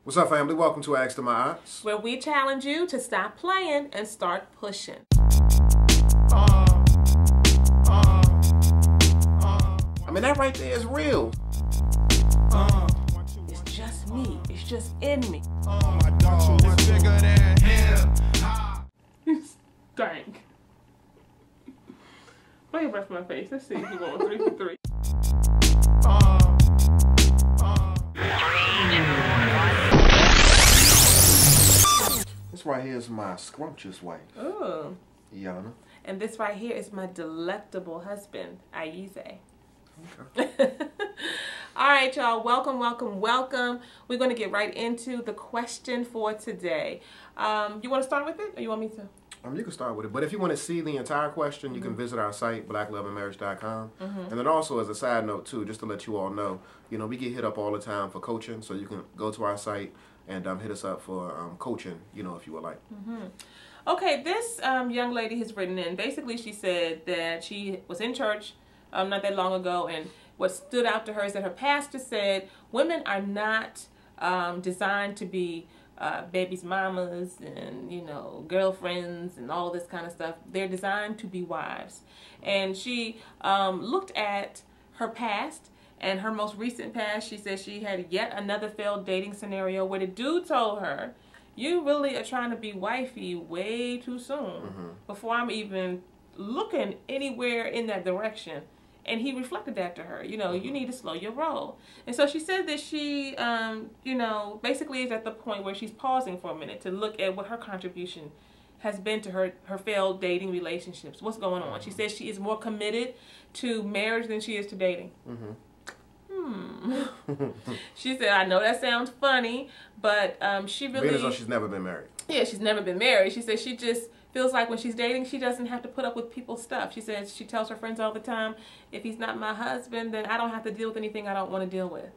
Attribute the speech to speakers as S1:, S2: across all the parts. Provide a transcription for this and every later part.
S1: What's up, family? Welcome to Ask to My Aunts,
S2: where we challenge you to stop playing and start pushing.
S1: I mean, that right there is real.
S2: It's just me. It's just in me.
S3: It's bigger than him.
S2: Dang. Put your breath in my face. Let's see if you're going 3 for 3.
S1: This right here is my scrumptious wife,
S2: Ooh.
S1: Yana.
S2: And this right here is my delectable husband, Aize.
S1: Okay.
S2: All right, y'all. Welcome, welcome, welcome. We're going to get right into the question for today. You want to start with it, or you want me to?
S1: You can start with it, but if you want to see the entire question, you can visit our site, blackloveandmarriage.com. And then also, as a side note, too, just to let you all know, we get hit up all the time for coaching, so you can go to our site and hit us up for coaching, if you would like.
S2: Okay, this young lady has written in. Basically, she said that she was in church not that long ago, and what stood out to her is that her pastor said women are not designed to be babies' mamas and, girlfriends and all this kind of stuff. They're designed to be wives. And she looked at her past, and her most recent past. She said she had yet another failed dating scenario where the dude told her, "You really are trying to be wifey way too soon before I'm even looking anywhere in that direction." And he reflected that to her, you need to slow your roll. And so she said that she, basically is at the point where she's pausing for a minute to look at what her contribution has been to her failed dating relationships. What's going on? She says she is more committed to marriage than she is to dating. She said, "I know that sounds funny, but she really..."
S1: Being as though she's never been married.
S2: Yeah, she's never been married. She said she just feels like when she's dating, she doesn't have to put up with people's stuff. She says she tells her friends all the time, if he's not my husband, then I don't have to deal with anything I don't want to deal with.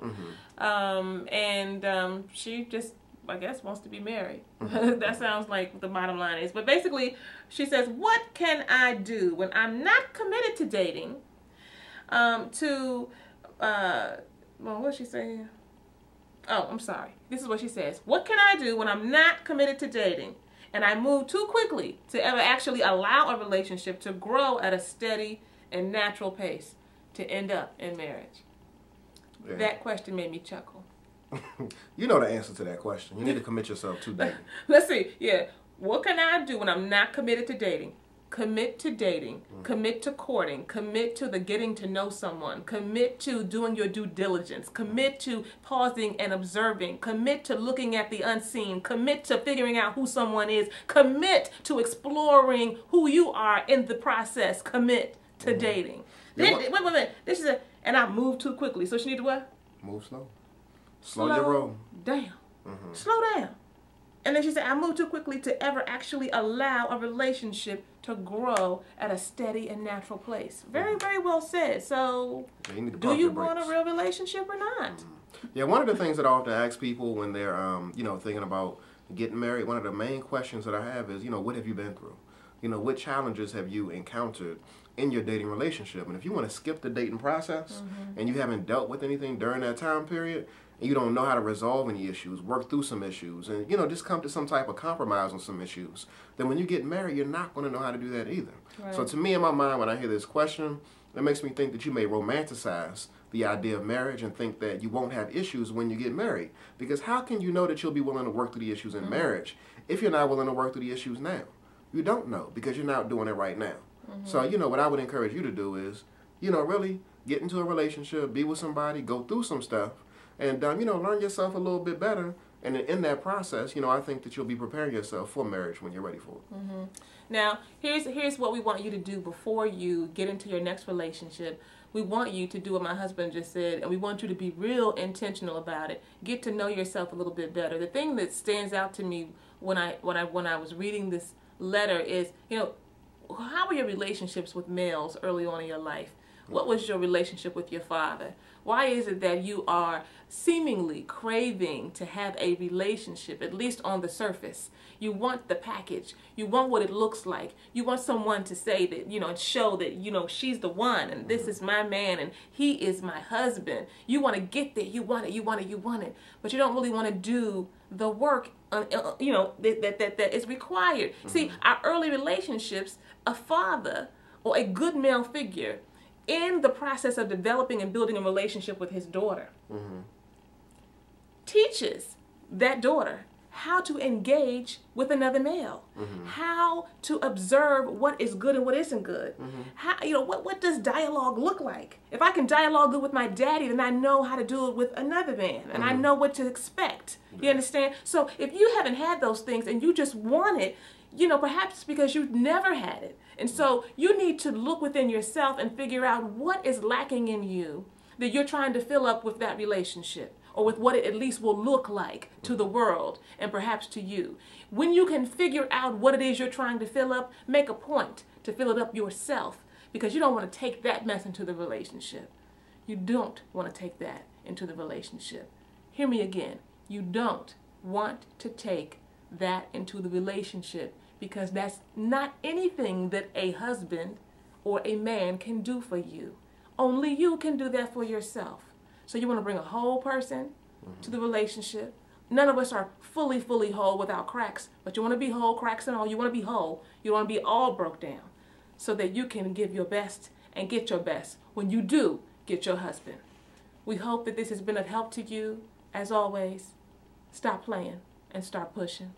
S2: She just, I guess, wants to be married. That sounds like what the bottom line is. But basically, she says, what can I do when I'm not committed to dating well, what's she saying? Oh, I'm sorry. This is what she says. What can I do when I'm not committed to dating and I move too quickly to ever actually allow a relationship to grow at a steady and natural pace to end up in marriage? Yeah. That question made me chuckle.
S1: You know the answer to that question. You need to commit yourself to dating.
S2: Let's see. Yeah. What can I do when I'm not committed to dating? Commit to dating, commit to courting, commit to the getting to know someone, commit to doing your due diligence, commit to pausing and observing, commit to looking at the unseen, commit to figuring out who someone is, commit to exploring who you are in the process, commit to dating.
S1: Yeah,
S2: wait. This is and I move too quickly, so she need to what?
S1: Move slow. Slow your roll.
S2: Down. Slow down. And then she said, I move too quickly to ever actually allow a relationship to grow at a steady and natural place. Very, very well said. So, do you want a real relationship or not?
S1: Yeah, one of the things that I often ask people when they're, thinking about getting married, one of the main questions that I have is, what have you been through? What challenges have you encountered in your dating relationship? And if you want to skip the dating process and you haven't dealt with anything during that time period, and you don't know how to resolve any issues, work through some issues, and, just come to some type of compromise on some issues, then when you get married, you're not going to know how to do that either. Right. So to me, in my mind, when I hear this question, it makes me think that you may romanticize the idea of marriage and think that you won't have issues when you get married. Because how can you know that you'll be willing to work through the issues in marriage if you're not willing to work through the issues now? You don't know because you're not doing it right now. So, what I would encourage you to do is, really get into a relationship, be with somebody, go through some stuff, and, learn yourself a little bit better. And in that process, I think that you'll be preparing yourself for marriage when you're ready for it.
S2: Now, here's what we want you to do before you get into your next relationship. We want you to do what my husband just said, and we want you to be real intentional about it. Get to know yourself a little bit better. The thing that stands out to me when I was reading this letter is, how were your relationships with males early on in your life? What was your relationship with your father? Why is it that you are seemingly craving to have a relationship, at least on the surface? You want the package. You want what it looks like. You want someone to say that, and show that, she's the one, and this is my man, and he is my husband. You want to get there. You want it. But you don't really want to do the work, that is required. See, our early relationships, a father or a good male figure in the process of developing and building a relationship with his daughter teaches that daughter how to engage with another male, how to observe what is good and what isn't good. How, what does dialogue look like? If I can dialogue good with my daddy, then I know how to do it with another man, and I know what to expect. You understand? So if you haven't had those things and you just want it, perhaps because you've never had it. And so you need to look within yourself and figure out what is lacking in you that you're trying to fill up with that relationship, or with what it at least will look like to the world and perhaps to you. When you can figure out what it is you're trying to fill up, make a point to fill it up yourself, because you don't want to take that mess into the relationship. You don't want to take that into the relationship. Hear me again. You don't want to take that into the relationship, because that's not anything that a husband or a man can do for you. Only you can do that for yourself. So you want to bring a whole person to the relationship. None of us are fully whole without cracks, but you want to be whole, cracks and all. You want to be whole. You don't want to be all broke down, so that you can give your best and get your best when you do get your husband. We hope that this has been of help to you. As always, stop playing and start pushing.